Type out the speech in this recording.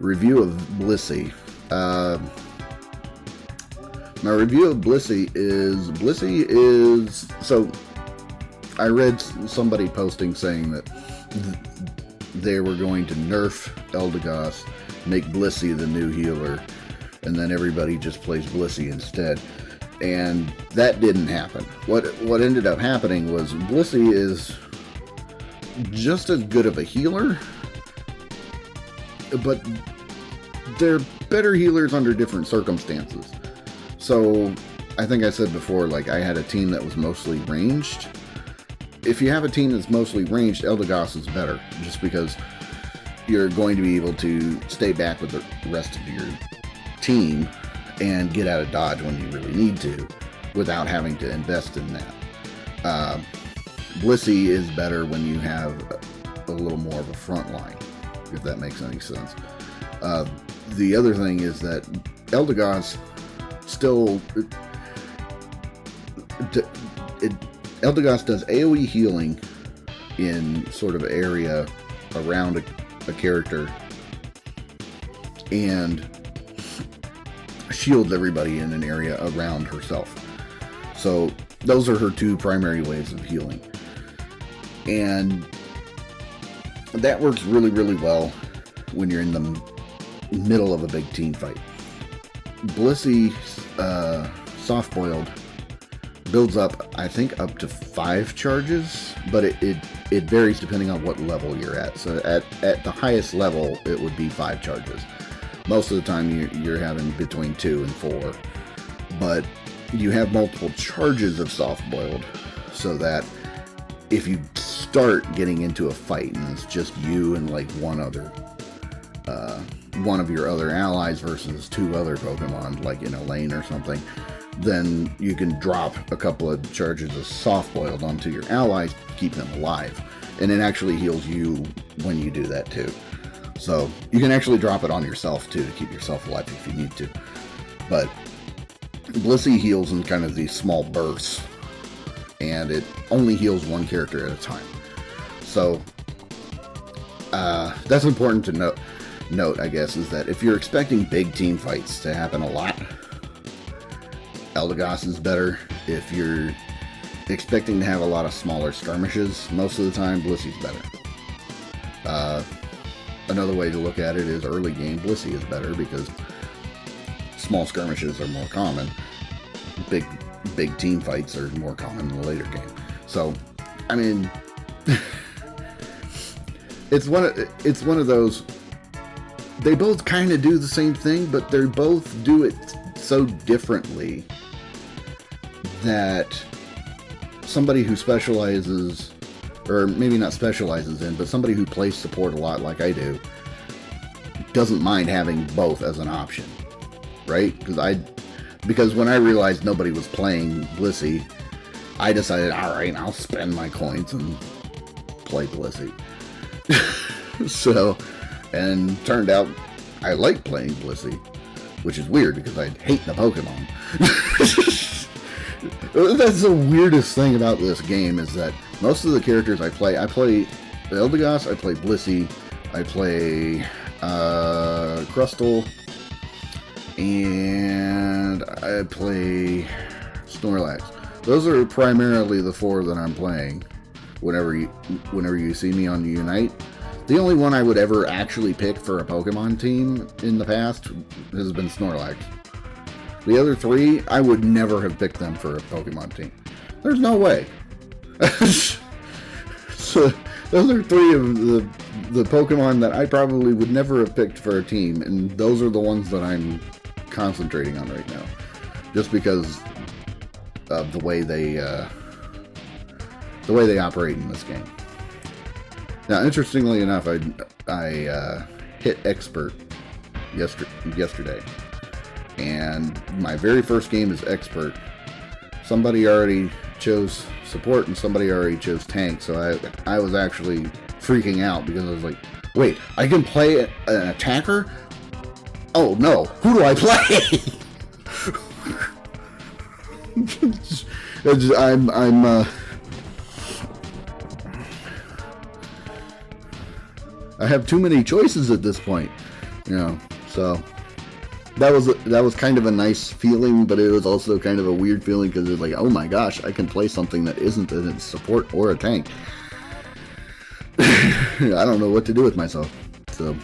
Review of Blissey. My review of Blissey is so I read somebody posting saying that they were going to nerf Eldegoss, make Blissey the new healer, and then everybody just plays Blissey instead. And that didn't happen. What ended up happening was Blissey is just as good of a healer, but they're better healers under different circumstances. So I think I said before, like, I had a team that was mostly ranged. If you have a team that's mostly ranged, Eldegoss is better, just because you're going to be able to stay back with the rest of your team and get out of dodge when you really need to without having to invest in that. Blissey is better when you have a little more of a front line, if that makes any sense. The other thing is that Eldegoss still... Eldegoss does AoE healing in sort of area around a character and shields everybody in an area around herself. So those are her two primary ways of healing. And that works really, really well when you're in the middle of a big team fight. Blissey, soft-boiled, builds up, I think, up to 5 charges, but it varies depending on what level you're at. So at the highest level, it would be 5 charges. Most of the time, you're having between 2 and 4. But you have multiple charges of soft-boiled, so that if you start getting into a fight and it's just you and like one of your other allies versus 2 other Pokemon, like in a lane or something, then you can drop a couple of charges of soft-boiled onto your allies to keep them alive. And it actually heals you when you do that too. So you can actually drop it on yourself too to keep yourself alive if you need to. But Blissey heals in kind of these small bursts, and it only heals one character at a time. So that's important to note, I guess, is that if you're expecting big team fights to happen a lot, Eldegoss is better. If you're expecting to have a lot of smaller skirmishes, most of the time, Blissey's better. Another way to look at it is early game, Blissey is better because small skirmishes are more common. Big team fights are more common in the later game. So, I mean, it's one of those. They both kind of do the same thing, but they both do it so differently that somebody who specializes, or maybe not specializes in, but somebody who plays support a lot like I do, doesn't mind having both as an option, right? Because when I realized nobody was playing Blissey, I decided, alright, I'll spend my coins and play Blissey. So, and turned out I like playing Blissey, which is weird because I hate the Pokemon. That's the weirdest thing about this game, is that most of the characters I play Eldegoss, I play Blissey, I play Crustle, and I play Snorlax. Those are primarily the 4 that I'm playing whenever you see me on Unite. The only one I would ever actually pick for a Pokemon team in the past has been Snorlax. The other 3, I would never have picked them for a Pokemon team. There's no way. So, those are 3 of the Pokemon that I probably would never have picked for a team, and those are the ones that I'm concentrating on right now. Just because of the way they operate in this game. Now, interestingly enough, I hit Expert yesterday. And my very first game is Expert. Somebody already chose support and somebody already chose tank, so I was actually freaking out because I was like, wait, I can play an attacker? Oh no, who do I play? I have too many choices at this point. You know, so that was kind of a nice feeling, but it was also kind of a weird feeling because it's like, oh my gosh, I can play something that isn't a support or a tank. I don't know what to do with myself. So